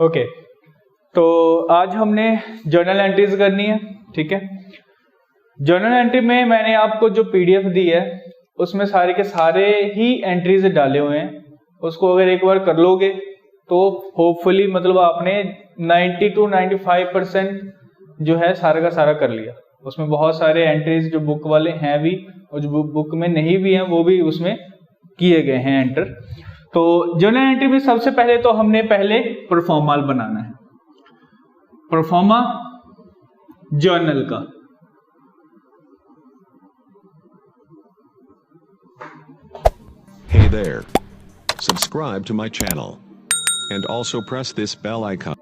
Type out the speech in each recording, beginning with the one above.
Okay, तो आज हमने जर्नल एंट्रीज करनी है। ठीक है, जर्नल एंट्री में मैंने आपको जो पीडीएफ दी है उसमें सारे के सारे ही एंट्रीज डाले हुए हैं। उसको अगर एक बार कर लोगे तो होपफुली मतलब आपने 90 to 95% जो है सारा का सारा कर लिया। उसमें बहुत सारे एंट्रीज जो बुक वाले हैं भी और जो बुक में नहीं भी हैं वो भी उसमें किए गए हैं एंटर। तो जर्नल एंट्री में सबसे पहले तो हमने पहले परफॉर्मा बनाना है, परफॉर्मा जर्नल का। Hey there. Subscribe to my channel. And also press this bell icon.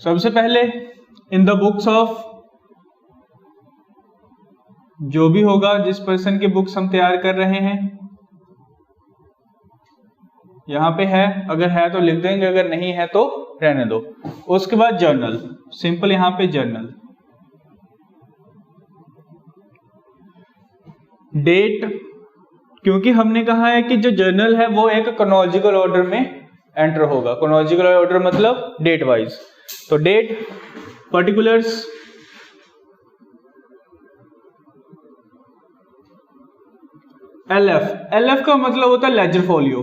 सबसे पहले इन द बुक्स ऑफ, जो भी होगा जिस पर्सन की बुक्स हम तैयार कर रहे हैं, यहां पे है, अगर है तो लिख देंगे, अगर नहीं है तो रहने दो। उसके बाद जर्नल, सिंपल यहां पे जर्नल, डेट, क्योंकि हमने कहा है कि जो जर्नल है वो एक क्रोनोलॉजिकल ऑर्डर में एंटर होगा। क्रोनोलॉजिकल ऑर्डर मतलब डेट वाइज। तो डेट, पर्टिकुलर्स, एलएफ का मतलब होता है लेजर फोलियो।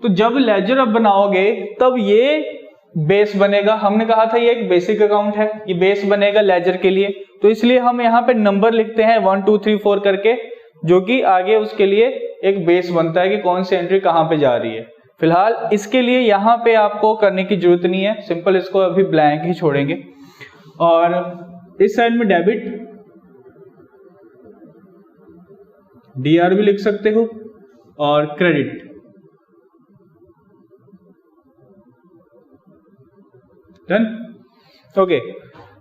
तो जब लेजर अब बनाओगे तब ये बेस बनेगा। हमने कहा था ये एक बेसिक अकाउंट है, ये बेस बनेगा लेजर के लिए। तो इसलिए हम यहाँ पे नंबर लिखते हैं 1 2 3 4 करके, जो कि आगे उसके लिए एक बेस बनता है कि कौन सी एंट्री कहां पे जा रही है। फिलहाल इसके लिए यहाँ पे आपको करने की जरूरत नहीं है, सिंपल इसको अभी ब्लैंक ही छोड़ेंगे। और इस साइड में डेबिट, डीआर भी लिख सकते हो, और क्रेडिट। Done, okay.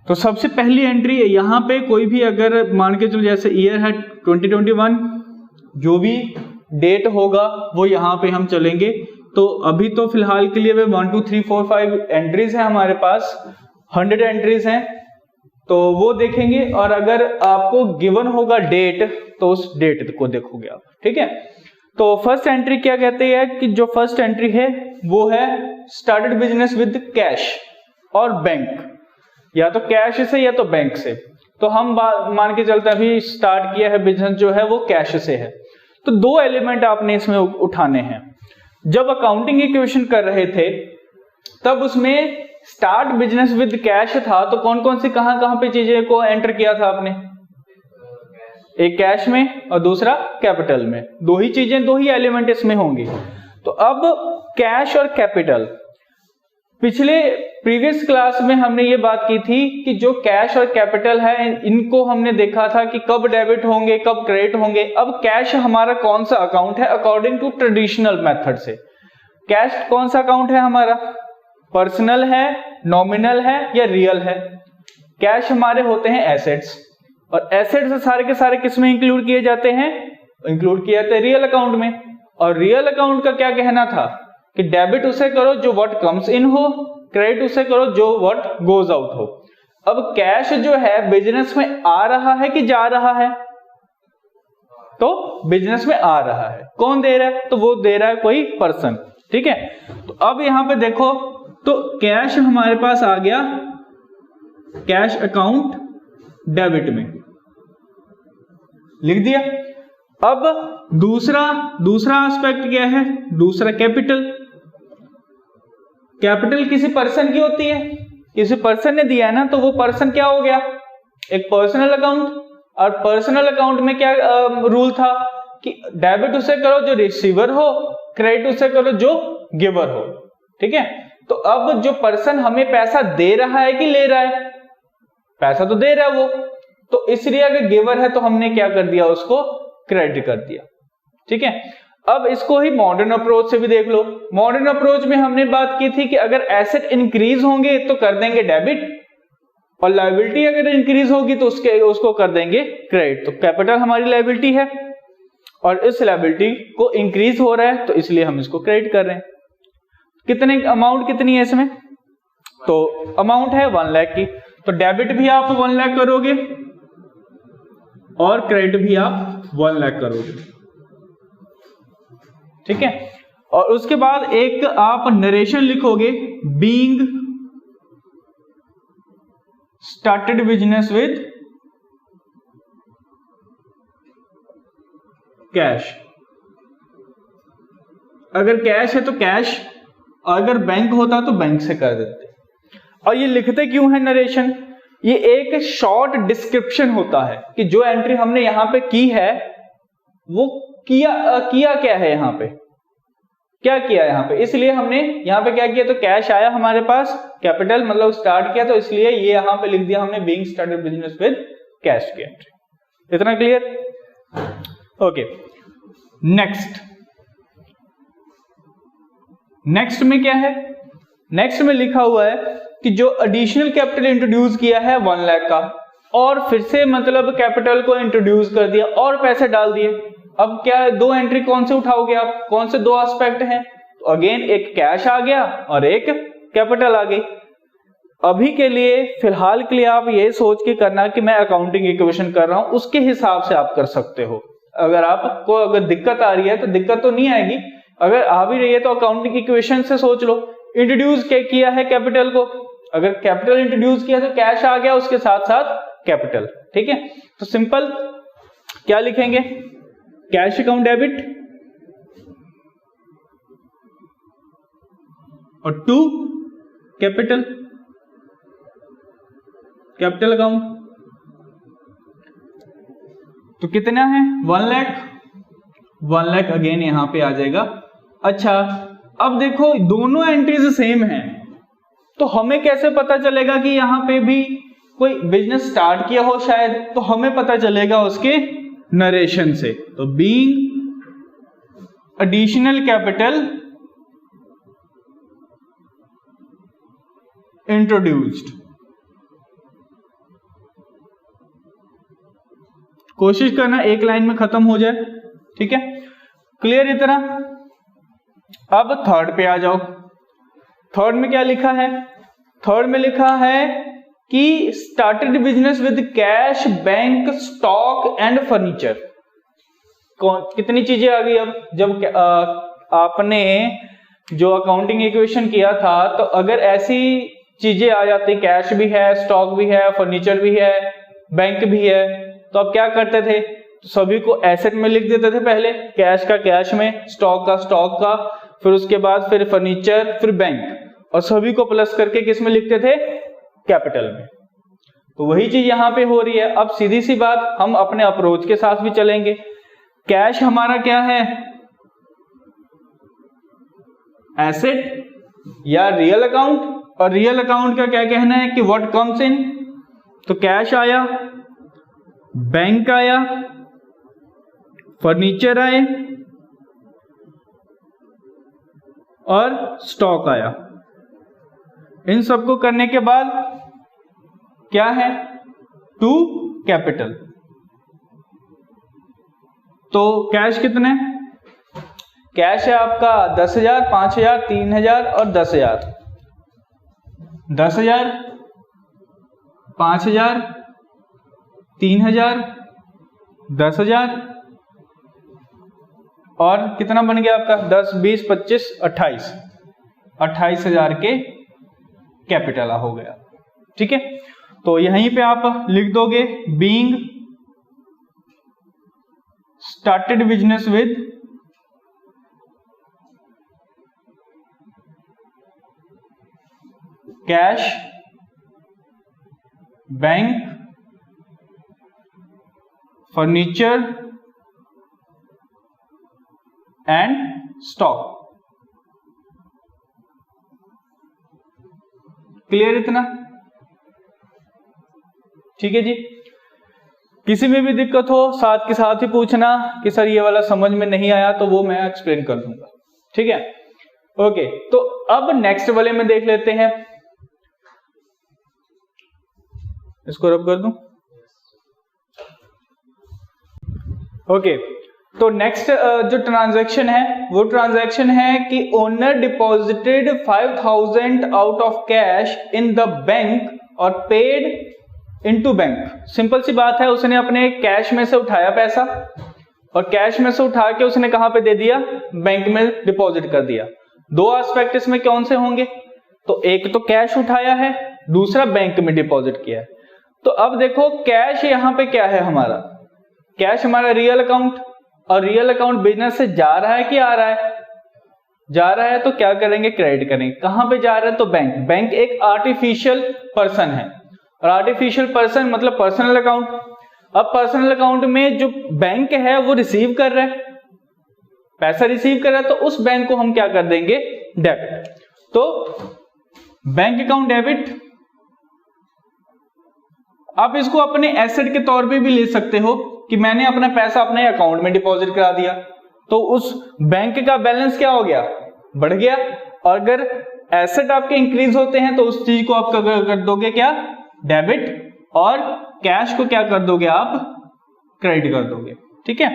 तो सबसे पहली एंट्री यहां पे कोई भी अगर मान के चलो जैसे ईयर है 2021, जो भी डेट होगा वो यहां पे हम चलेंगे। तो अभी तो फिलहाल के लिए 1 2 3 4 5 एंट्रीज है हमारे पास, 100 एंट्रीज हैं, तो वो देखेंगे। और अगर आपको गिवन होगा डेट तो उस डेट को देखोगे आप। ठीक है, तो फर्स्ट एंट्री क्या कहते हैं कि जो फर्स्ट एंट्री है वो है स्टार्टेड बिजनेस विद कैश और बैंक, या तो कैश से या तो बैंक से। तो हम मान के चलते अभी स्टार्ट किया है बिजनेस जो है वो कैश से है। तो दो एलिमेंट आपने इसमें उठाने हैं। जब अकाउंटिंग इक्वेशन कर रहे थे तब उसमें स्टार्ट बिजनेस विद कैश था, तो कौन कौन सी कहां पे चीजें को एंटर किया था आपने? एक कैश में और दूसरा कैपिटल में। दो ही चीजें, दो ही एलिमेंट इसमें होंगे। तो अब कैश और कैपिटल, पिछले प्रीवियस क्लास में हमने ये बात की थी कि जो कैश और कैपिटल है इनको हमने देखा था कि कब डेबिट होंगे कब क्रेडिट होंगे। अब कैश हमारा कौन सा अकाउंट है अकॉर्डिंग टू ट्रेडिशनल मेथड से? कैश कौन सा अकाउंट है हमारा? पर्सनल है, नॉमिनल है या रियल है? कैश हमारे होते हैं एसेट्स, और एसेट्स सारे के सारे किस में इंक्लूड किए जाते हैं? इंक्लूड किए जाते हैं रियल अकाउंट में। और रियल अकाउंट का क्या कहना था कि डेबिट उसे करो जो व्हाट कम्स इन हो, क्रेडिट उसे करो जो व्हाट गोज आउट हो। अब कैश जो है बिजनेस में आ रहा है कि जा रहा है? तो बिजनेस में आ रहा है। कौन दे रहा है? तो वो दे रहा है कोई पर्सन। ठीक है, तो अब यहां पे देखो, तो कैश हमारे पास आ गया कैश अकाउंट डेबिट में, लिख दिया। अब दूसरा एस्पेक्ट क्या है? दूसरा कैपिटल। कैपिटल किसी पर्सन की होती है, किसी पर्सन ने दिया है ना, तो वो पर्सन क्या हो गया? एक पर्सनल अकाउंट। और पर्सनल अकाउंट में क्या रूल था कि डेबिट उसे करो जो रिसीवर हो, क्रेडिट उसे करो जो गिवर हो। ठीक है, तो अब जो पर्सन हमें पैसा दे रहा है कि ले रहा है? पैसा तो दे रहा है वो, तो इसलिए अगर गिवर है तो हमने क्या कर दिया? उसको क्रेडिट कर दिया। ठीक है, अब इसको ही मॉडर्न अप्रोच से भी देख लो। मॉडर्न अप्रोच में हमने बात की थी कि अगर एसेट इंक्रीज होंगे तो कर देंगे डेबिट, और लायबिलिटी अगर इंक्रीज होगी तो उसको कर देंगे क्रेडिट। तो कैपिटल हमारी लायबिलिटी है और इस लायबिलिटी को इंक्रीज हो रहा है तो इसलिए हम इसको क्रेडिट कर रहे हैं। कितने अमाउंट कितनी है इसमें? तो अमाउंट है 1 लाख की, तो डेबिट भी आप 1 लाख करोगे और क्रेडिट भी आप 1 लाख करोगे, ठीक है। और उसके बाद एक आप नरेशन लिखोगे, being started business with cash. अगर कैश है तो कैश, अगर बैंक होता तो बैंक से कर देते। और ये लिखते क्यों है नरेशन? ये एक शॉर्ट डिस्क्रिप्शन होता है कि जो एंट्री हमने यहां पे की है वो किया क्या है, यहां पे क्या किया यहां पे, इसलिए हमने यहां पे क्या किया, तो कैश आया हमारे पास, कैपिटल मतलब स्टार्ट किया, तो इसलिए ये यहां पे लिख दिया हमने being started business with cash की एंट्री। इतना क्लियर? ओके, नेक्स्ट में क्या है? नेक्स्ट में लिखा हुआ है कि जो एडिशनल कैपिटल इंट्रोड्यूस किया है 1 लाख का, और फिर से मतलब कैपिटल को इंट्रोड्यूस कर दिया और पैसे डाल दिए। अब क्या है, 2 एंट्री कौन से उठाओगे आप, कौन से 2 एस्पेक्ट हैं? तो अगेन एक कैश आ गया और एक कैपिटल आ गई। अभी के लिए फिलहाल के लिए आप ये सोच के करना कि मैं अकाउंटिंग इक्वेशन कर रहा हूं, उसके हिसाब से आप कर सकते हो। अगर आपको अगर दिक्कत आ रही है तो दिक्कत तो नहीं आएगी, अगर आ भी रही है तो अकाउंटिंग इक्वेशन से सोच लो। इंट्रोड्यूस किया है कैपिटल को, अगर कैपिटल इंट्रोड्यूस किया तो कैश आ गया उसके साथ साथ कैपिटल, ठीक है। तो सिंपल क्या लिखेंगे, कैश अकाउंट डेबिट और टू कैपिटल अकाउंट। तो कितना है 1 लाख अगेन यहां पे आ जाएगा। अच्छा, अब देखो दोनों एंट्रीज सेम हैं, तो हमें कैसे पता चलेगा कि यहां पे भी कोई बिजनेस स्टार्ट किया हो शायद, तो हमें पता चलेगा उसके नरेशन से। तो बीइंग एडिशनल कैपिटल इंट्रोड्यूस्ड, कोशिश करना एक लाइन में खत्म हो जाए, ठीक है। क्लियर इतना? अब थर्ड पे आ जाओ। थर्ड में क्या लिखा है? थर्ड में लिखा है कि started business with cash, bank, stock and furniture. कितनी चीजें आ गई? अब जब आपने जो अकाउंटिंग इक्वेशन किया था, तो अगर ऐसी चीजें आ जाती, कैश भी है, स्टॉक भी है, फर्नीचर भी है, बैंक भी है, तो आप क्या करते थे? तो सभी को एसेट में लिख देते थे पहले, कैश का कैश में, स्टॉक का स्टॉक का, फिर उसके बाद फिर फर्नीचर, फिर बैंक, और सभी को प्लस करके किस में लिखते थे? कैपिटल में। तो वही चीज यहां पे हो रही है। अब सीधी सी बात, हम अपने अप्रोच के साथ भी चलेंगे। कैश हमारा क्या है? एसेट या रियल अकाउंट, और रियल अकाउंट का क्या कहना है कि व्हाट कम्स इन। तो कैश आया, बैंक आया, फर्नीचर आए और स्टॉक आया। इन सबको करने के बाद क्या है? To capital. तो कैश कितने? कैश है आपका 10,000, 5,000, 3,000 और 10,000। 10,000, 5,000, 3,000, 10,000 और कितना बन गया आपका? 10, 20, 25, 28, 28,000 के कैपिटल हो गया, ठीक है। तो यहीं पे आप लिख दोगे being started business with cash, bank, furniture and stock. Clear इतना? ठीक है जी। किसी में भी दिक्कत हो साथ के साथ ही पूछना कि सर ये वाला समझ में नहीं आया, तो वो मैं एक्सप्लेन कर दूंगा, ठीक है। ओके, तो अब नेक्स्ट वाले में देख लेते हैं। इसको रब कर दूं। ओके, तो नेक्स्ट जो ट्रांजैक्शन है वो ट्रांजैक्शन है कि owner deposited 5000 out of cash in the bank और पेड इनटू बैंक। सिंपल सी बात है, उसने अपने कैश में से उठाया पैसा और कैश में से उठा के उसने कहां पे दे दिया, बैंक में डिपॉजिट कर दिया। दो एस्पेक्ट इसमें कौन से होंगे, तो एक तो कैश उठाया है, दूसरा बैंक में डिपॉजिट किया है। तो अब देखो कैश यहां पे क्या है हमारा, कैश हमारा रियल अकाउंट, और रियल अकाउंट बिजनेस से जा रहा है कि आ रहा है, जा रहा है तो क्या करेंगे, क्रेडिट करेंगे। कहां पे जा रहा है, तो बैंक। बैंक एक आर्टिफिशियल पर्सन है, और आर्टिफिशियल पर्सन मतलब पर्सनल अकाउंट। अब पर्सनल अकाउंट में जो बैंक है वो रिसीव कर रहा है, पैसा रिसीव कर रहा है, तो उस बैंक को हम क्या कर देंगे, डेबिट। तो बैंक अकाउंट डेबिट। आप इसको अपने एसेट के तौर पे भी ले सकते हो कि मैंने अपना पैसा अपने अकाउंट में डिपॉजिट करा दिया, तो उस बैंक का बैलेंस क्या हो गया, बढ़ गया। और अगर एसेट आपके इंक्रीज होते हैं तो उस चीज को आप कर दोगे क्या, डेबिट, और कैश को क्या कर दोगे आप, क्रेडिट कर दोगे। ठीक है,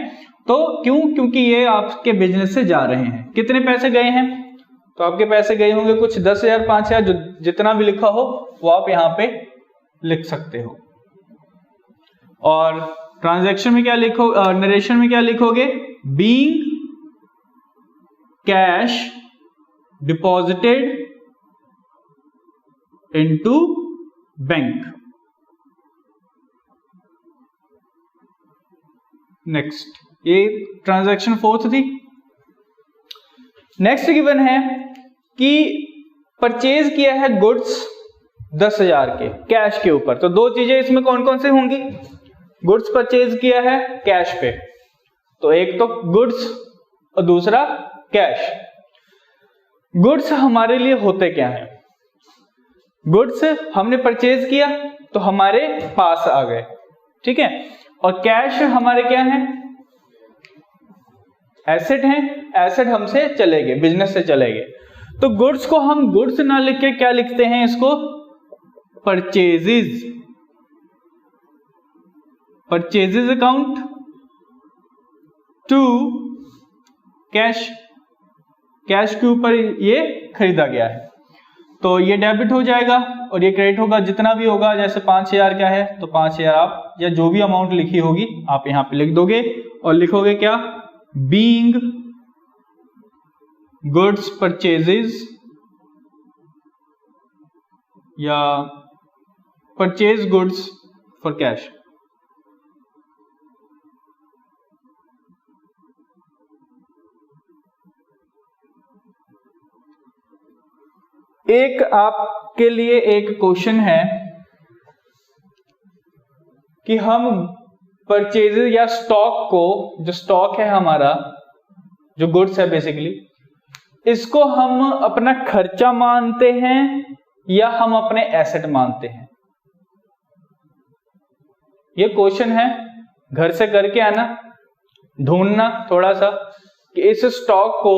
तो क्यों, क्योंकि ये आपके बिजनेस से जा रहे हैं। कितने पैसे गए हैं, तो आपके पैसे गए होंगे कुछ 10,000 5,000, जो जितना भी लिखा हो वो आप यहां पे लिख सकते हो। और ट्रांजैक्शन में क्या लिखो, नरेशन में क्या लिखोगे, being cash deposited into bank. Next, ये ट्रांजैक्शन 4 थी। नेक्स्ट गिवन है कि परचेज किया है गुड्स 10,000 के कैश के ऊपर। तो दो चीजें इसमें कौन कौन से होंगी, गुड्स परचेज किया है कैश पे, तो एक तो गुड्स और दूसरा कैश। गुड्स हमारे लिए होते क्या हैं, गुड्स हमने परचेज किया तो हमारे पास आ गए, ठीक है, और कैश हमारे क्या हैं, एसेट हैं, एसेट हमसे चले गए, बिजनेस से चले गए। तो गुड्स को हम गुड्स ना लिख के क्या लिखते हैं, इसको purchases, purchases account to cash, cash के ऊपर ये खरीदा गया है, तो ये डेबिट हो जाएगा और ये क्रेडिट होगा। जितना भी होगा, जैसे 5,000 का है तो 5,000 आप, या जो भी अमाउंट लिखी होगी आप यहां पे लिख दोगे और लिखोगे क्या, बीइंग गुड्स परचेजेस या परचेज गुड्स फॉर कैश। एक आपके लिए एक क्वेश्चन है कि हम परचेजेस या स्टॉक को, जो स्टॉक है हमारा, जो गुड्स है बेसिकली, इसको हम अपना खर्चा मानते हैं या हम अपने एसेट मानते हैं। ये क्वेश्चन है, घर से करके आना, ढूंढना थोड़ा सा कि इस स्टॉक को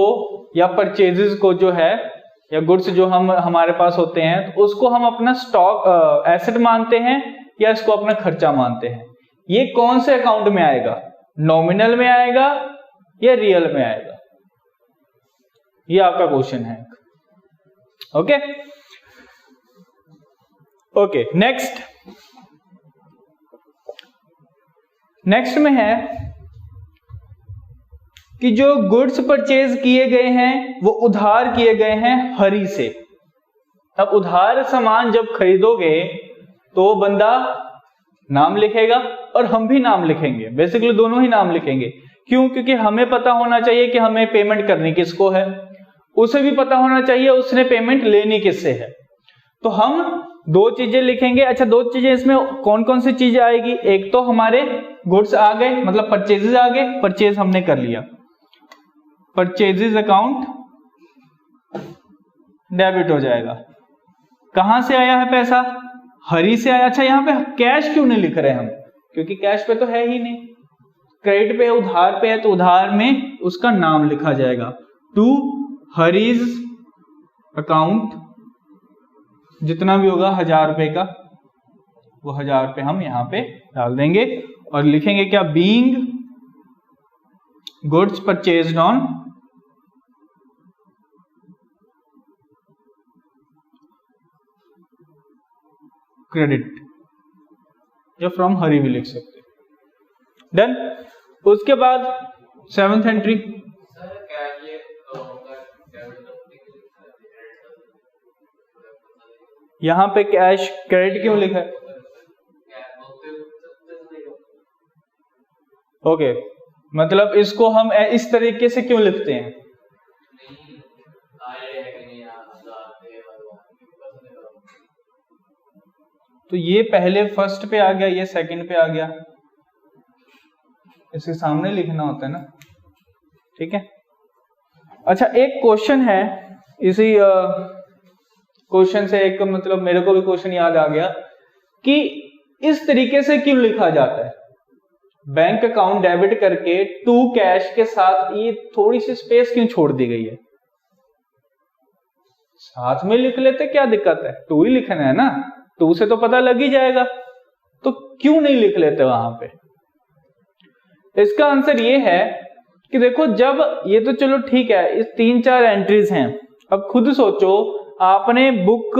या परचेजेस को जो है, या गुड्स जो हम हमारे पास होते हैं, तो उसको हम अपना स्टॉक एसेट मानते हैं या इसको अपना खर्चा मानते हैं। ये कौन से अकाउंट में आएगा, नॉमिनल में आएगा या रियल में आएगा, ये आपका क्वेश्चन है। ओके ओके, नेक्स्ट में है कि जो गुड्स परचेज किए गए हैं वो उधार किए गए हैं हरी से। अब उधार सामान जब खरीदोगे तो वो बंदा नाम लिखेगा और हम भी नाम लिखेंगे, बेसिकली दोनों ही नाम लिखेंगे। क्यों, क्योंकि हमें पता होना चाहिए कि हमें पेमेंट करनी किसको है, उसे भी पता होना चाहिए उसने पेमेंट लेनी किससे है। तो हम दो चीजें लिखेंगे। अच्छा, दो चीजें इसमें कौन कौन सी चीजें आएगी, एक तो हमारे गुड्स आ गए, मतलब परचेजेस आ गए, परचेज हमने कर लिया, परचेजेस अकाउंट डेबिट हो जाएगा। कहां से आया है पैसा, हरी से आया। अच्छा, यहां पे कैश क्यों नहीं लिख रहे हम, क्योंकि कैश पे तो है ही नहीं, क्रेडिट पे, उधार पे है, तो उधार में उसका नाम लिखा जाएगा, टू हरीज अकाउंट, जितना भी होगा 1,000 रुपए का, वो 1,000 रुपए हम यहां पे डाल देंगे और लिखेंगे क्या, being goods purchased on credit, या फ्रॉम हरी भी लिख सकते हैं। डन। उसके बाद 7th एंट्री, यहां पे कैश क्रेडिट क्यों लिखा है? ओके, मतलब इसको हम इस तरीके से क्यों लिखते हैं? तो ये पहले फर्स्ट पे आ गया, ये सेकंड पे आ गया, इसके सामने लिखना होता है ना। ठीक है। अच्छा, एक क्वेश्चन है, इसी क्वेश्चन से एक मतलब मेरे को भी क्वेश्चन याद आ गया कि इस तरीके से क्यों लिखा जाता है? बैंक अकाउंट डेबिट करके टू कैश के साथ ये थोड़ी सी स्पेस क्यों छोड़ दी गई है? साथ में लिख लेते, क्या दिक्कत है? टू ही लिखना है ना, टू से तो पता लग ही जाएगा, तो क्यों नहीं लिख लेते वहां पे? इसका आंसर ये है कि देखो, जब ये तो चलो ठीक है, इस 3-4 एंट्रीज हैं। अब खुद सोचो, आपने बुक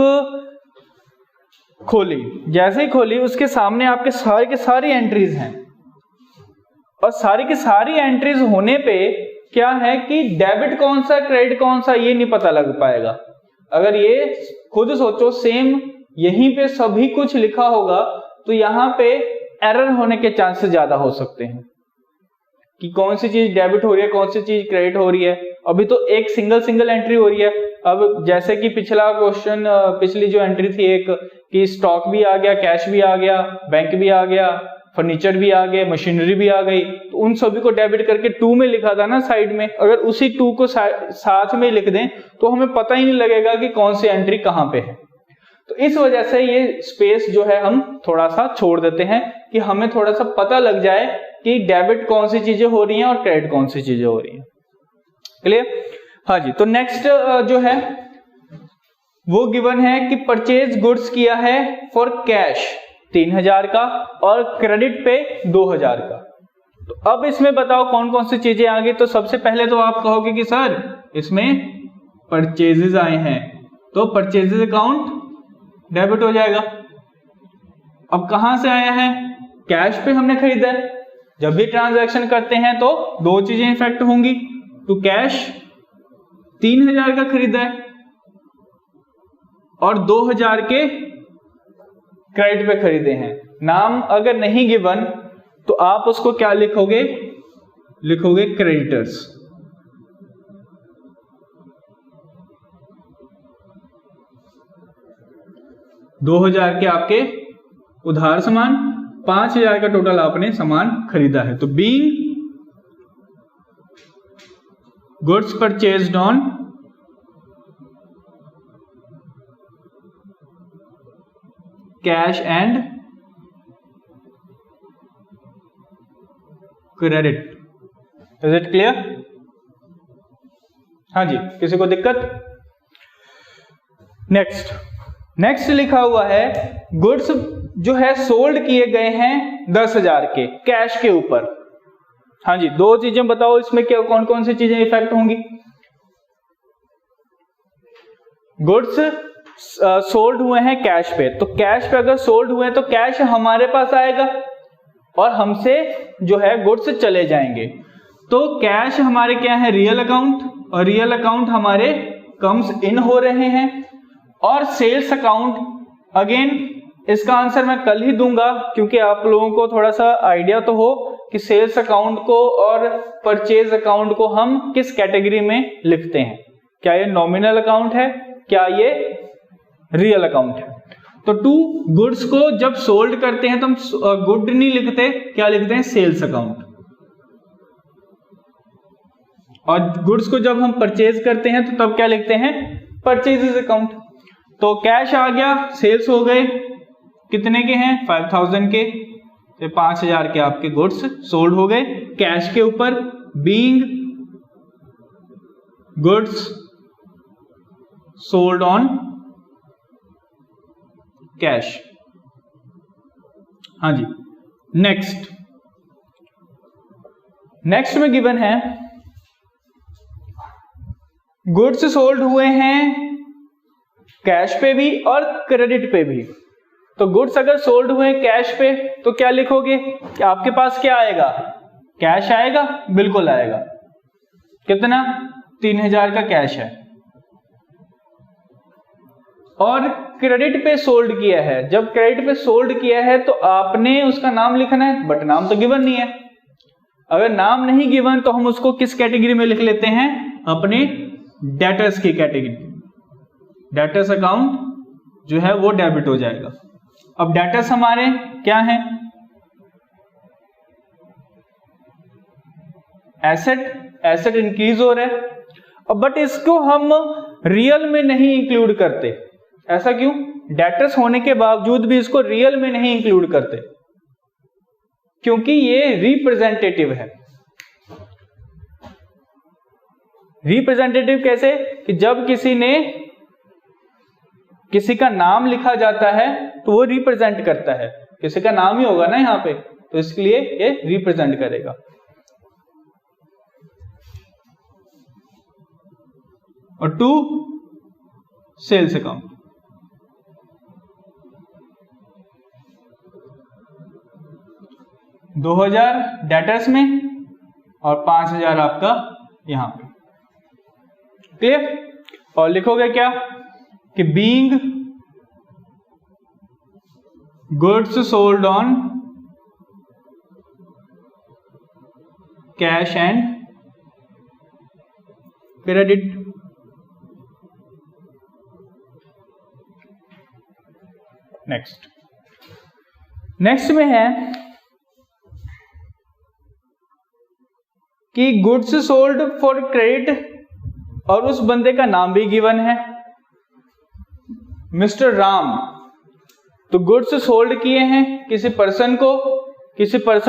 खोली, जैसे ही खोली उसके सामने आपके सारे के सारी एंट्रीज हैं, और सारी की सारी एंट्रीज होने पे क्या है कि डेबिट कौन सा क्रेडिट कौन सा ये नहीं पता लग पाएगा। अगर ये खुद सोचो, सेम यहीं पे सभी कुछ लिखा होगा तो यहां पे एरर होने के चांसेस ज्यादा हो सकते हैं कि कौन सी चीज डेबिट हो रही है, कौन सी चीज क्रेडिट हो रही है। अभी तो एक सिंगल एंट्री हो रही है। अब जैसे कि पिछला क्वेश्चन, पिछली जो एंट्री थी एक, कि स्टॉक भी आ गया, कैश भी आ गया, बैंक भी आ गया, फर्नीचर भी आ गए, मशीनरी भी आ गई, तो उन सभी को डेबिट करके 2 में लिखा था ना साइड में। अगर उसी 2 को साथ में लिख दें तो हमें पता ही नहीं लगेगा कि कौन सी एंट्री कहां पे है। तो इस वजह से ये स्पेस जो है हम थोड़ा सा छोड़ देते हैं कि हमें थोड़ा सा पता लग जाए कि डेबिट कौन सी चीजें हो रही हैं और क्रेडिट कौन सी चीजें हो रही हैं। क्लियर? हाँ जी। तो नेक्स्ट जो है वो गिवन है कि परचेज गुड्स किया है फॉर कैश 3000 का और क्रेडिट पे 2000 का। तो अब इसमें बताओ कौन कौन सी चीजें आ गई। तो सबसे पहले तो आप कहोगे कि सर इसमें परचेजेस आए हैं, तो परचेजेस अकाउंट डेबिट हो जाएगा। अब कहां से आया है? कैश पे हमने खरीदा है। जब भी ट्रांजैक्शन करते हैं तो 2 चीजें इफेक्ट होंगी। तो कैश 3000 का खरीदा है और 2000 के क्रेडिट पे खरीदे हैं। नाम अगर नहीं गिवन तो आप उसको क्या लिखोगे? लिखोगे क्रेडिटर्स। $2000 के आपके उधार सामान, 5000 का टोटल आपने सामान खरीदा है। तो being goods purchased on cash and credit. Is it clear? हाँ जी, किसी को दिक्कत? नेक्स्ट लिखा हुआ है गुड्स जो है सोल्ड किए गए हैं 10,000 के कैश के ऊपर। हाँ जी, 2 चीजें बताओ इसमें क्या कौन कौन सी चीजें इफेक्ट होंगी। गुड्स सोल्ड हुए हैं कैश पे, तो कैश पे अगर सोल्ड हुए हैं तो कैश हमारे पास आएगा और हमसे जो है गुड्स चले जाएंगे। तो कैश हमारे क्या है? रियल अकाउंट, और रियल अकाउंट हमारे कम्स इन हो रहे हैं। और सेल्स अकाउंट, अगेन इसका आंसर मैं कल ही दूंगा क्योंकि आप लोगों को थोड़ा सा आइडिया तो हो कि सेल्स अकाउंट को और परचेज अकाउंट को हम किस कैटेगरी में लिखते हैं। क्या ये नॉमिनल अकाउंट है, क्या ये रियल अकाउंट है। तो 2 गुड्स को जब सोल्ड करते हैं तो हम गुड नहीं लिखते, क्या लिखते हैं? Sales account. और गुड्स को जब हम परचेज करते हैं तो तब क्या लिखते हैं? Purchases account. तो कैश आ गया, सेल्स हो गए, कितने के हैं? 5000 के, तो 5000 के आपके गुड्स सोल्ड हो गए कैश के ऊपर। Being goods sold on cash. हाँ जी। नेक्स्ट में गिवन है गुड्स सोल्ड हुए हैं कैश पे भी और क्रेडिट पे भी। तो गुड्स अगर सोल्ड हुए कैश पे तो क्या लिखोगे कि आपके पास क्या आएगा, कैश आएगा, बिल्कुल आएगा। कितना, 3000 का कैश है। और क्रेडिट पे सोल्ड किया है, जब क्रेडिट पे सोल्ड किया है तो आपने उसका नाम लिखना है, बट नाम तो गिवन नहीं है। अगर नाम नहीं गिवन तो हम उसको किस कैटेगरी में लिख लेते हैं, अपने डेटर्स की कैटेगरी। डेटर्स अकाउंट जो है वो डेबिट हो जाएगा। अब डेटर्स हमारे क्या हैं, एसेट इंक्रीज हो रहा है। अब बट इसको हम रियल में नहीं इंक्लूड करते। ऐसा क्यों, डेटर्स होने के बावजूद भी इसको रियल में नहीं इंक्लूड करते, क्योंकि ये रिप्रेजेंटेटिव है। रिप्रेजेंटेटिव कैसे, कि जब किसी का नाम लिखा जाता है तो वो रिप्रेजेंट करता है, किसी का नाम ही होगा ना यहाँ पे, तो इसके लिए ये रिप्रेजेंट करेगा। और 2 सेल्स अकाउंट, $2000 डेटर्स में और 5000 आपका यहां पे। क्लियर। और लिखोगे क्या कि being goods sold on cash and credit. Next में है कि गुड्स सोल्ड फॉर क्रेडिट, और उस बंदे का नाम भी गिवन है, मिस्टर राम। तो गुड्स सोल्ड किए हैं किसी पर्सन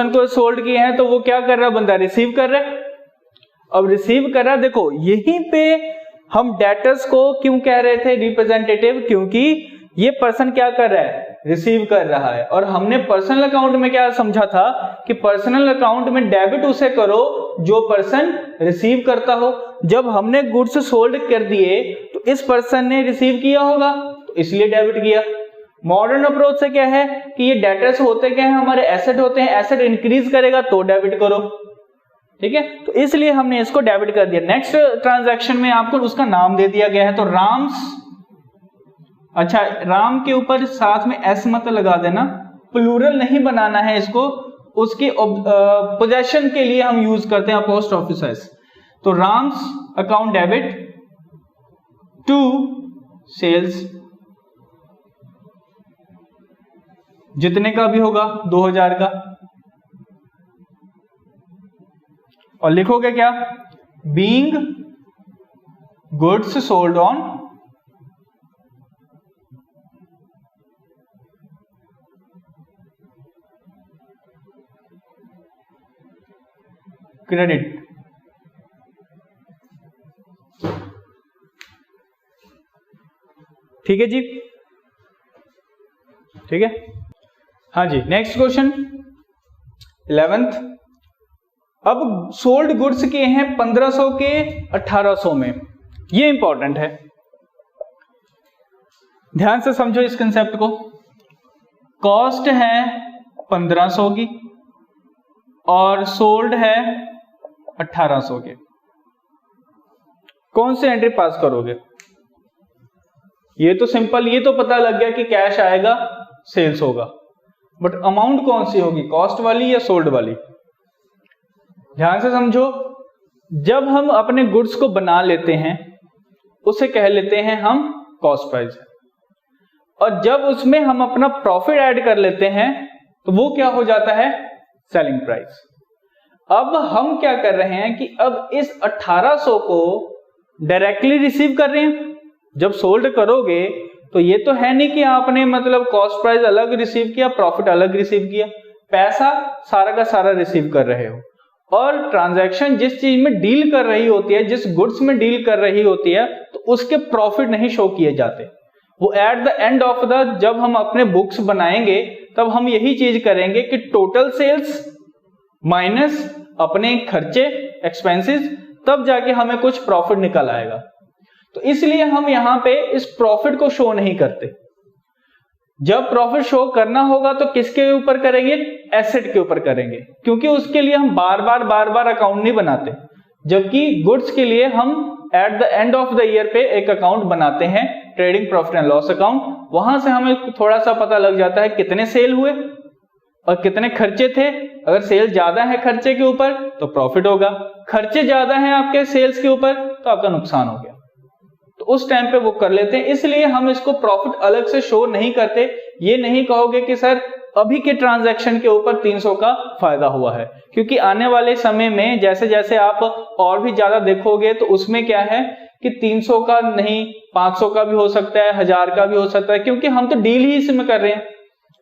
को सोल्ड किए हैं, तो वो क्या कर रहा है, बंदा रिसीव कर रहा है। अब रिसीव कर रहा है, देखो यहीं पे हम डेटर्स को क्यों कह रहे थे रिप्रेजेंटेटिव, क्योंकि ये पर्सन क्या कर रहा है, रिसीव कर रहा है। और हमने पर्सनल अकाउंट में क्या समझा था कि पर्सनल अकाउंट में डेबिट उसे करो जो पर्सन रिसीव करता हो। जब हमने गुड्स सोल्ड कर दिए तो इस पर्सन ने रिसीव किया होगा, तो इसलिए डेबिट किया। मॉडर्न अप्रोच से क्या है कि ये डेटर्स होते क्या है, हमारे एसेट होते हैं, एसेट इंक्रीज करेगा तो डेबिट करो, ठीक है। तो इसलिए हमने इसको डेबिट कर दिया। नेक्स्ट ट्रांजैक्शन में आपको उसका नाम दे दिया गया है, तो राम्स, अच्छा राम के ऊपर साथ में एस मत लगा देना, प्लूरल नहीं बनाना है इसको, उसके पोजेशन के लिए हम यूज करते हैं अपोस्ट्रोफी एस। तो Ram's account debit to sales, जितने का भी होगा 2000 का। और लिखोगे क्या, being goods sold on credit. ठीक है जी, ठीक है। हाँ जी, नेक्स्ट क्वेश्चन 11th। अब सोल्ड गुड्स के हैं 1500 के 1800 में, ये इंपॉर्टेंट है, ध्यान से समझो इस कंसेप्ट को। कॉस्ट है 1500 की और सोल्ड है 1800 के, कौन से एंट्री पास करोगे? ये तो सिंपल, ये तो पता लग गया कि कैश आएगा, सेल्स होगा, बट अमाउंट कौन सी होगी, कॉस्ट वाली या सोल्ड वाली? ध्यान से समझो, जब हम अपने गुड्स को बना लेते हैं उसे कह लेते हैं हम कॉस्ट प्राइस, और जब उसमें हम अपना प्रॉफिट ऐड कर लेते हैं तो वो क्या हो जाता है, सेलिंग प्राइस। अब हम क्या कर रहे हैं कि अब इस 1800 को डायरेक्टली रिसीव कर रहे हैं। जब सोल्ड करोगे तो ये तो है नहीं कि आपने मतलब कॉस्ट प्राइस अलग रिसीव किया, प्रॉफिट अलग रिसीव किया, पैसा सारा का सारा रिसीव कर रहे हो। और ट्रांजैक्शन जिस चीज में डील कर रही होती है, जिस गुड्स में डील कर रही होती है, तो उसके प्रॉफिट नहीं शो किए जाते, वो at the end of the, जब हम अपने बुक्स बनाएंगे तब हम यही चीज करेंगे कि टोटल सेल्स माइनस अपने खर्चे एक्सपेंसेस, तब जाके हमें कुछ प्रॉफिट निकल आएगा। तो इसलिए हम यहां पे इस प्रॉफिट को शो नहीं करते। जब प्रॉफिट शो करना होगा तो किसके ऊपर करेंगे, एसेट के ऊपर करेंगे, क्योंकि उसके लिए हम बार बार अकाउंट नहीं बनाते। जबकि गुड्स के लिए हम at the end of the year पे एक अकाउंट बनाते हैं, trading profit and loss account. वहां से हमें थोड़ा सा पता लग जाता है कितने सेल हुए और कितने खर्चे थे। अगर सेल ज्यादा है खर्चे के ऊपर तो प्रॉफिट होगा, खर्चे ज्यादा हैं आपके सेल्स के ऊपर तो आपका नुकसान हो गया। तो उस टाइम पे वो कर लेते हैं, इसलिए हम इसको प्रॉफिट अलग से शो नहीं करते। ये नहीं कहोगे कि सर अभी के ट्रांजैक्शन के ऊपर 300 का फायदा हुआ है, क्योंकि आने वाले समय में जैसे जैसे आप और भी ज्यादा देखोगे तो उसमें क्या है कि 300 का नहीं 500 का भी हो सकता है, 1000 का भी हो सकता है, क्योंकि हम तो डील ही इसमें कर रहे हैं।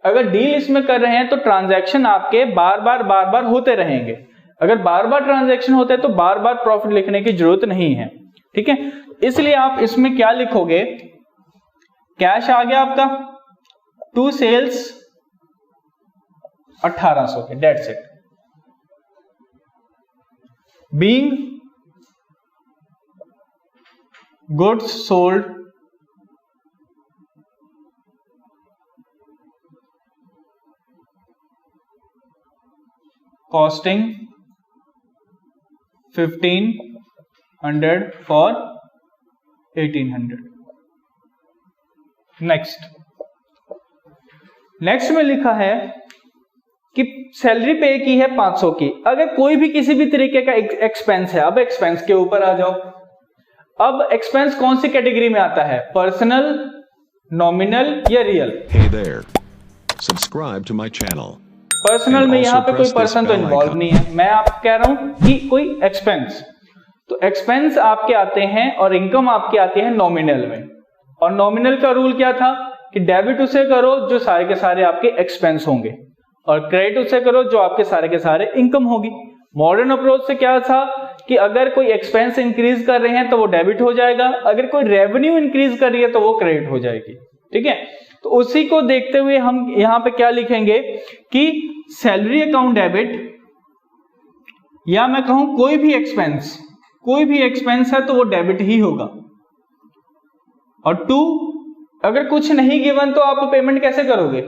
अगर डील इसमें कर रहे हैं तो ट्रांजैक्शन आपके बार बार होते रहेंगे। अगर बार बार ट्रांजैक्शन होते हैं तो बार बार प्रॉफिट लिखने की जरूरत नहीं है, ठीक है। इसलिए आप इसमें क्या लिखोगे, कैश आ गया आपका, टू सेल्स 1800 के, that's it. Being goods sold costing 1500 for 1800। Next में लिखा है कि सैलरी पे की है 500 की। अगर कोई भी किसी भी तरीके का एक्सपेंस है, अब एक्सपेंस के ऊपर आ जाओ। अब एक्सपेंस कौन सी कैटेगरी में आता है, पर्सनल, नॉमिनल या real? Hey there. Subscribe to my channel. Personal में यहाँ पे कोई पर्सन तो इन्वॉल्व नहीं है, मैं आपको कह रहा हूं कि कोई एक्सपेंस। तो एक्सपेंस आपके आते हैं और इनकम आपके आती है नॉमिनल में। और नॉमिनल का रूल क्या था कि डेबिट उसे करो जो सारे के सारे आपके एक्सपेंस होंगे, और क्रेडिट उसे करो जो आपके सारे के सारे इनकम होगी। मॉडर्न अप्रोच से क्या था कि अगर कोई एक्सपेंस इंक्रीज कर रहे हैं तो वो डेबिट हो जाएगा, अगर कोई रेवेन्यू इंक्रीज कर रही है तो वो क्रेडिट हो जाएगी, ठीक है। तो उसी को देखते हुए हम यहां पे क्या लिखेंगे कि सैलरी अकाउंट डेबिट, या मैं कहूं कोई भी एक्सपेंस है तो वो डेबिट ही होगा। और टू, अगर कुछ नहीं गिवन तो आप पेमेंट कैसे करोगे?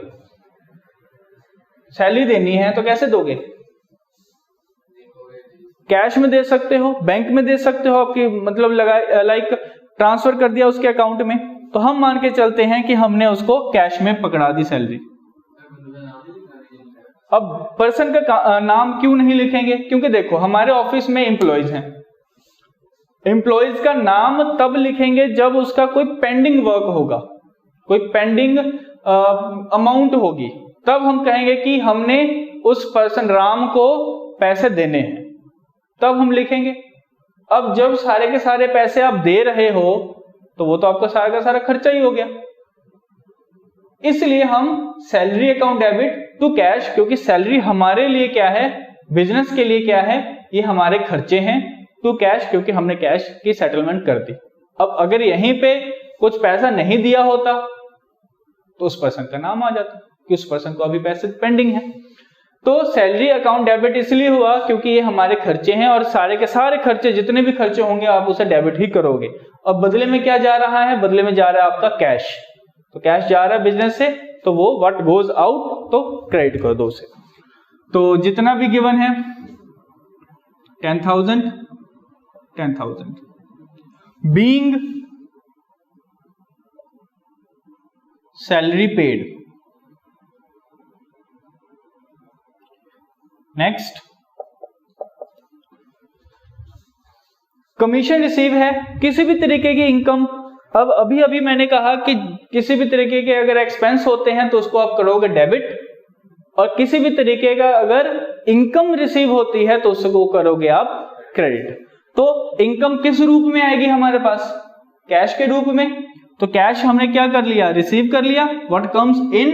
सैलरी देनी है तो कैसे दोगे? कैश में दे सकते हो, बैंक में दे सकते हो, आपकी मतलब लाइक ट्रांसफर कर दिया उसके अकाउंट में। तो हम मान के चलते हैं कि हमने उसको कैश में पकड़ा दी सैलरी। अब पर्सन का नाम क्यों नहीं लिखेंगे? क्योंकि देखो हमारे ऑफिस में एम्प्लॉयज हैं, एम्प्लॉयज का नाम तब लिखेंगे जब उसका कोई पेंडिंग वर्क होगा, कोई पेंडिंग अमाउंट होगी, तब हम कहेंगे कि हमने उस पर्सन राम को पैसे देने हैं, तब हम लिखेंगे। अब जब सारे के सारे पैसे आप दे रहे हो तो वो तो आपका सारा का सारा खर्चा ही हो गया, इसलिए हम salary account debit to cash, क्योंकि सैलरी हमारे लिए क्या है, बिजनेस के लिए क्या है, ये हमारे खर्चे हैं, टू कैश क्योंकि हमने कैश की सेटलमेंट कर दी। अब अगर यहीं पे कुछ पैसा नहीं दिया होता तो उस पर्सन का नाम आ जाता कि उस पर्सन को अभी पैसे पेंडिंग है। तो सैलरी अकाउंट डेबिट इसलिए हुआ क्योंकि ये हमारे खर्चे हैं, और सारे के सारे खर्चे जितने भी खर्चे होंगे आप उसे डेबिट ही करोगे। अब बदले में क्या जा रहा है? बदले में जा रहा है आपका कैश। तो कैश जा रहा है बिजनेस से, तो वो व्हाट गोज आउट तो क्रेडिट कर दो उसे। तो जितना भी गिवन है 10,000 being salary paid. Next, commission receive है, किसी भी तरीके की इनकम। अब अभी अभी मैंने कहा कि किसी भी तरीके के अगर एक्सपेंस होते हैं तो उसको आप करोगे डेबिट, और किसी भी तरीके का अगर इनकम रिसीव होती है तो उसको करोगे आप क्रेडिट। तो इनकम किस रूप में आएगी हमारे पास? कैश के रूप में। तो कैश हमने क्या कर लिया? रिसीव कर लिया। What comes in?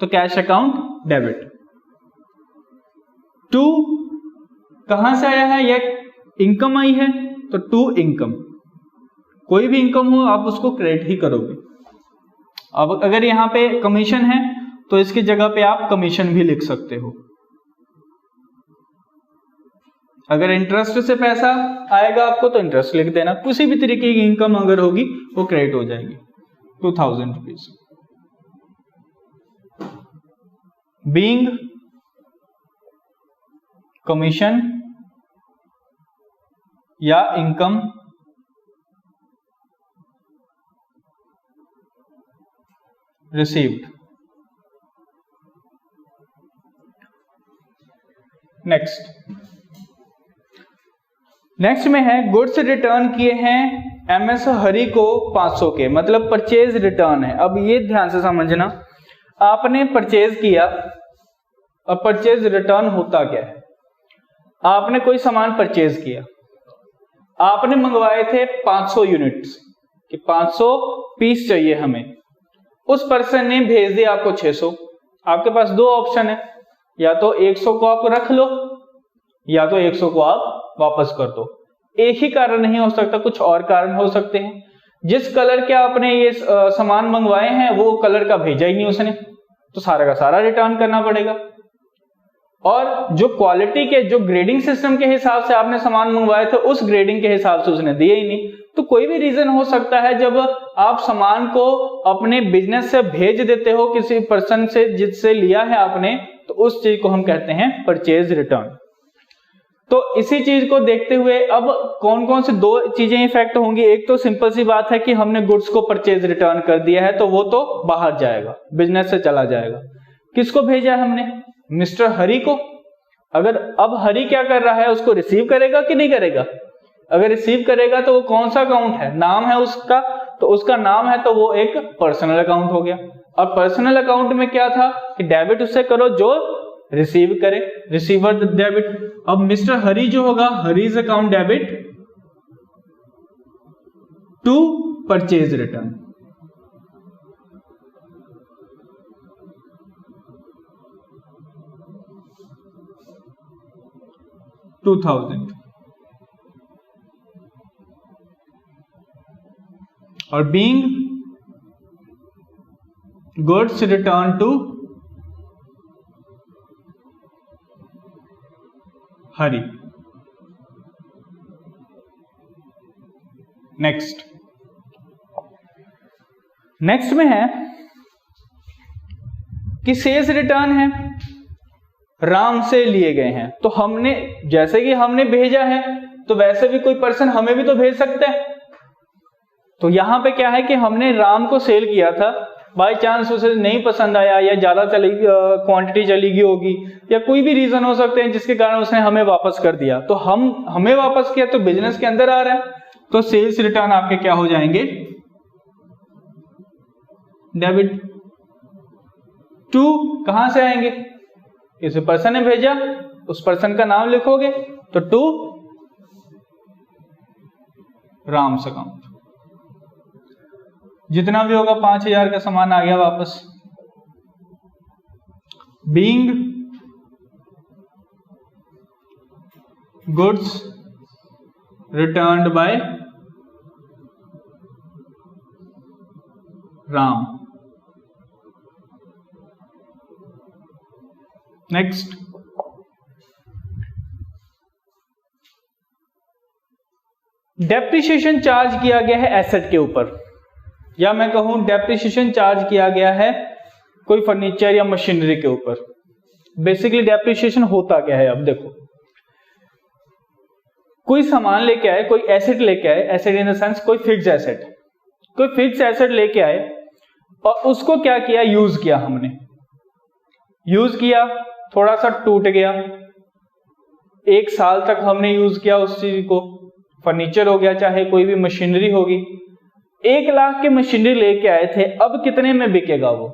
तो कैश अकाउंट डेबिट। टू कहां से आया है? यह इनकम आई है तो टू इनकम, कोई भी इनकम हो आप उसको क्रेडिट ही करोगे। अब अगर यहां पे कमीशन है तो इसकी जगह पे आप कमीशन भी लिख सकते हो। अगर इंटरेस्ट से पैसा आएगा आपको तो इंटरेस्ट लिख देना, किसी भी तरीके की इनकम अगर होगी वो क्रेडिट हो जाएगी। 2000 रुपीज। बीइंग कमीशन या इनकम रिसीव्ड। नेक्स्ट में है गुड्स रिटर्न किए हैं एमएस हरी को 500 के, मतलब परचेज रिटर्न है। अब ये ध्यान से समझना, आपने परचेज किया और परचेज रिटर्न होता क्या है। आपने कोई सामान परचेज किया, आपने मंगवाए थे 500 यूनिट्स कि 500 पीस चाहिए हमें, उस पर्सन ने भेज दिया आपको 600। आपके पास दो ऑप्शन है, या तो 100 को आप रख लो या तो 100 को आप वापस कर दो। एक ही कारण नहीं हो सकता, कुछ और कारण हो सकते हैं। जिस कलर के आपने ये सामान मंगवाए हैं वो कलर का भेजा ही नहीं उसने, तो सारा का सारा रिटर्न करना पड़ेगा। और जो क्वालिटी के, जो ग्रेडिंग सिस्टम के हिसाब से आपने सामान मंगवाए थे उस ग्रेडिंग के हिसाब से उसने दिए ही नहीं। तो कोई भी रीजन हो सकता है, जब आप सामान को अपने बिजनेस से भेज देते हो किसी पर्सन से जिससे लिया है आपने, तो उस चीज को हम कहते हैं परचेज रिटर्न। तो इसी चीज को देखते हुए अब कौन कौन से दो चीजें इफेक्ट होंगी। एक तो सिंपल सी बात है कि हमने गुड्स को परचेज रिटर्न कर दिया है तो वो तो बाहर जाएगा, बिजनेस से चला जाएगा। किसको भेजा है हमने? मिस्टर हरी को। अगर अब हरी क्या कर रहा है, उसको रिसीव करेगा कि नहीं करेगा? अगर रिसीव करेगा तो वो कौन सा अकाउंट है, नाम है उसका, तो उसका नाम है तो वो एक पर्सनल अकाउंट हो गया। और पर्सनल अकाउंट में क्या था कि डेबिट उससे करो जो रिसीव करे, रिसीवर डेबिट। अब मिस्टर हरी जो होगा, Hari's account debit to purchase return. $2000 और being goods return to Hari. Next में है कि सेल्स रिटर्न है, राम से लिए गए हैं। तो हमने, जैसे कि हमने भेजा है तो वैसे भी कोई पर्सन हमें भी तो भेज सकता है। तो यहां पे क्या है कि हमने राम को सेल किया था, बाय चांस उसे नहीं पसंद आया या ज्यादा चली क्वांटिटी चली गई होगी या कोई भी रीजन हो सकते हैं जिसके कारण उसने हमें वापस कर दिया। तो हमें वापस किया तो बिजनेस के अंदर आ रहा है, तो सेल्स रिटर्न आपके क्या हो जाएंगे? Debit to. कहां से आएंगे? किसी पर्सन ने भेजा, उस पर्सन का नाम लिखोगे तो टू राम्स अकाउंट। जितना भी होगा 5000 का सामान आ गया वापस। Being goods returned by Ram. Next, depreciation charge किया गया है एसेट के ऊपर, या मैं कहूं डेप्रिसिएशन चार्ज किया गया है कोई फर्नीचर या मशीनरी के ऊपर। बेसिकली डेप्रिसिएशन होता क्या है? अब देखो, कोई सामान लेके आए, कोई एसेट लेके आए, एसेट इन द सेंस कोई फिक्स एसेट, कोई फिक्स एसेट लेके आए और उसको क्या किया? यूज किया। हमने यूज किया, थोड़ा सा टूट गया, 1 साल तक हमने यूज किया उस चीज को, फर्नीचर हो गया चाहे कोई भी मशीनरी होगी। 1 लाख की मशीनरी लेके आए थे, अब कितने में बिकेगा वो?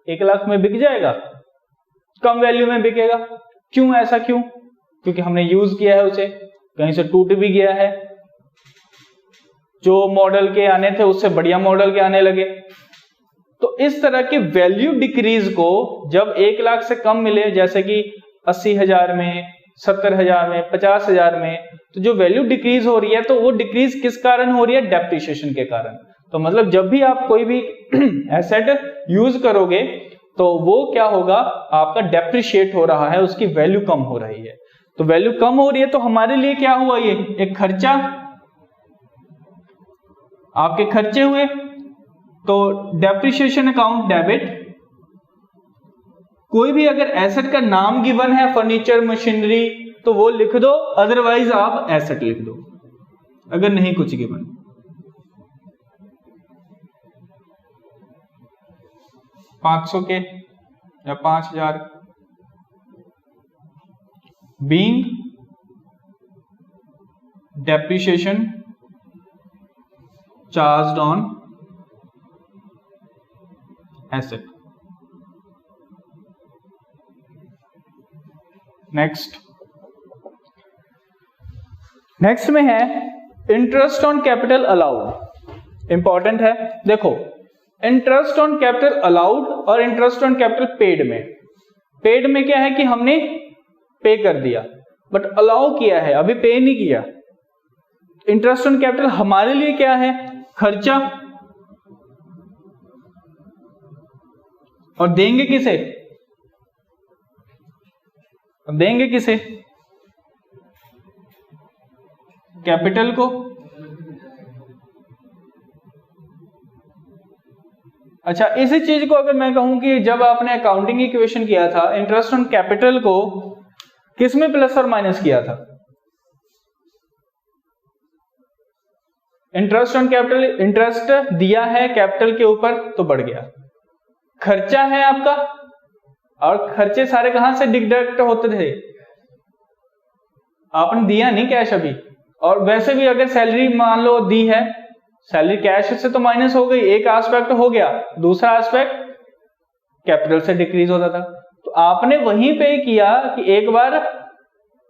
1 लाख में बिक जाएगा? कम वैल्यू में बिकेगा। क्यों? ऐसा क्यों? क्योंकि हमने यूज किया है उसे, कहीं से टूट भी गया है, जो मॉडल के आने थे उससे बढ़िया मॉडल के आने लगे। तो इस तरह के वैल्यू डिक्रीज को जब 1 लाख से कम मिले, जैसे कि 80,000 में, 70,000 में, 50,000 में, तो जो वैल्यू डिक्रीज हो रही है तो वो डिक्रीज किस कारण हो रही है? डेप्रिसिएशन के कारण। तो मतलब जब भी आप कोई भी एसेट यूज करोगे तो वो क्या होगा? आपका डेप्रिशिएट हो रहा है, उसकी वैल्यू कम हो रही है। तो वैल्यू कम हो रही है तो हमारे लिए क्या हुआ, ये एक खर्चा, आपके खर्चे हुए, तो डेप्रिसिएशन अकाउंट डेबिट। कोई भी अगर एसेट का नाम गिवन है, फर्नीचर, मशीनरी, तो वो लिख दो, अदरवाइज आप एसेट लिख दो अगर नहीं कुछ गिवन। $500 के या 5000 being depreciation charged on asset. Next में है interest on capital allowed. Important है, देखो इंटरेस्ट ऑन कैपिटल अलाउड और इंटरेस्ट ऑन कैपिटल पेड में क्या है कि हमने पे कर दिया, बट अलाउ किया है, अभी पे नहीं किया। इंटरेस्ट ऑन कैपिटल हमारे लिए क्या है, खर्चा, और देंगे किसे, कैपिटल को। अच्छा, इसी चीज को अगर मैं कहूं कि जब आपने अकाउंटिंग इक्वेशन किया था, इंटरेस्ट ऑन कैपिटल को किसमें प्लस और माइनस किया था? इंटरेस्ट ऑन कैपिटल, इंटरेस्ट दिया है कैपिटल के ऊपर तो बढ़ गया, खर्चा है आपका, और खर्चे सारे कहां से डिडक्ट होते थे, आपने दिया नहीं कैश अभी। और वैसे भी अगर सैलरी मान लो दी है, सैलरी कैश से तो माइनस हो गई, एक एस्पेक्ट हो गया, दूसरा एस्पेक्ट कैपिटल से डिक्रीज होता था। तो आपने वहीं पे किया कि एक बार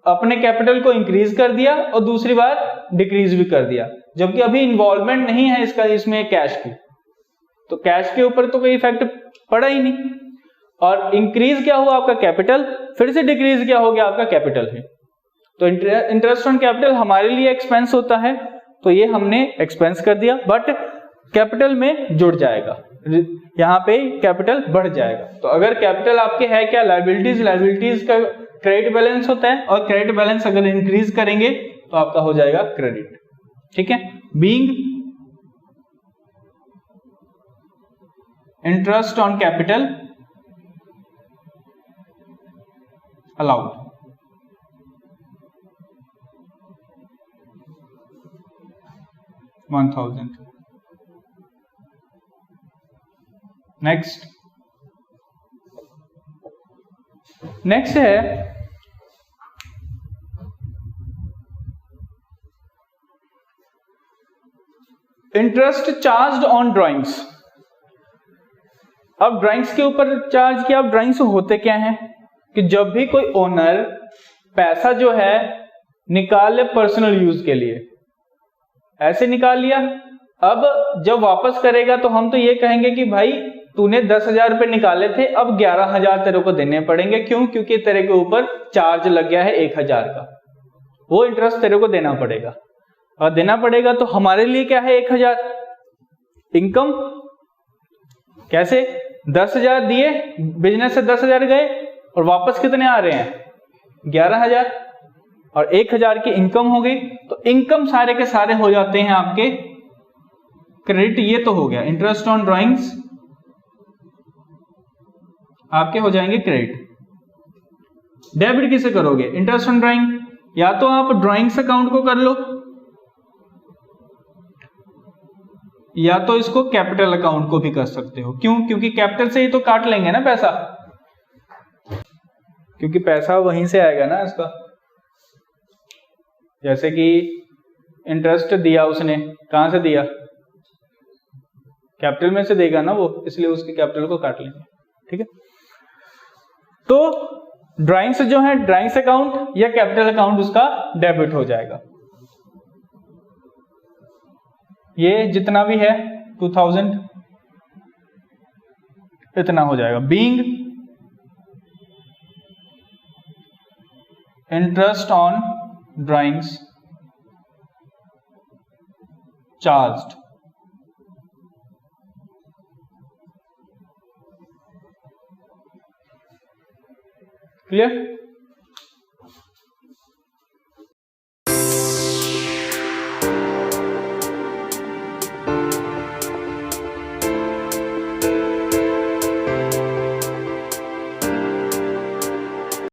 अपने कैपिटल को इंक्रीज कर दिया और दूसरी बार डिक्रीज भी कर दिया, जबकि अभी इन्वॉल्वमेंट नहीं है इसका, इसमें कैश की, तो कैश के ऊपर तो कोई इफेक्ट पड़ा ही नहीं। और इंक्रीज क्या हुआ आपका कैपिटल, फिर से डिक्रीज क्या हो गया आपका कैपिटल है। तो इंटरेस्ट ऑन कैपिटल हमारे लिए एक्सपेंस होता है, तो ये हमने एक्सपेंस कर दिया, बट कैपिटल में जुड़ जाएगा, यहां पे कैपिटल बढ़ जाएगा। तो अगर कैपिटल आपके है क्या, लायबिलिटीज का क्रेडिट बैलेंस होता है, और क्रेडिट बैलेंस अगर इंक्रीज करेंगे तो आपका हो जाएगा क्रेडिट। ठीक है, being interest on capital allowed. $1000। Next है इंटरेस्ट चार्ज्ड ऑन ड्राइंग्स। अब ड्राइंग्स के ऊपर चार्ज किया। अब ड्राइंग्स होते क्या हैं कि जब भी कोई ओनर पैसा जो है निकाल ले पर्सनल यूज के लिए, ऐसे निकाल लिया, अब जब वापस करेगा तो हम तो ये कहेंगे कि भाई तूने 10,000 रुपए निकाले थे, अब 11,000 तेरे को देने पड़ेंगे। क्यों? क्योंकि तेरे के ऊपर चार्ज लग गया है 1,000 का, वो इंटरेस्ट तेरे को देना पड़ेगा। और देना पड़ेगा तो हमारे लिए क्या है 1,000 इनकम। कैसे? 10,000 दिए, बिजनेस से 10,000 गए और वापस कितने आ रहे हैं 11,000, और 1,000 की इनकम हो गई। तो इनकम सारे के सारे हो जाते हैं आपके क्रेडिट। ये तो हो गया इंटरेस्ट ऑन ड्राइंग्स, आपके हो जाएंगे क्रेडिट। डेबिट किसे करोगे? इंटरेस्ट ऑन ड्राइंग, या तो आप ड्राइंग्स अकाउंट को कर लो, या तो इसको कैपिटल अकाउंट को भी कर सकते हो। क्यों? क्योंकि कैपिटल से ही तो काट लेंगे ना पैसा, क्योंकि पैसा वहीं से आएगा ना इसका। जैसे कि इंटरेस्ट दिया उसने, कहां से दिया? कैपिटल में से देगा ना वो, इसलिए उसके कैपिटल को काट लेंगे। ठीक है, तो ड्राइंग्स जो है ड्राइंग्स अकाउंट या कैपिटल अकाउंट उसका डेबिट हो जाएगा। ये जितना भी है 2000 इतना हो जाएगा। Being interest on drawings charged. Clear?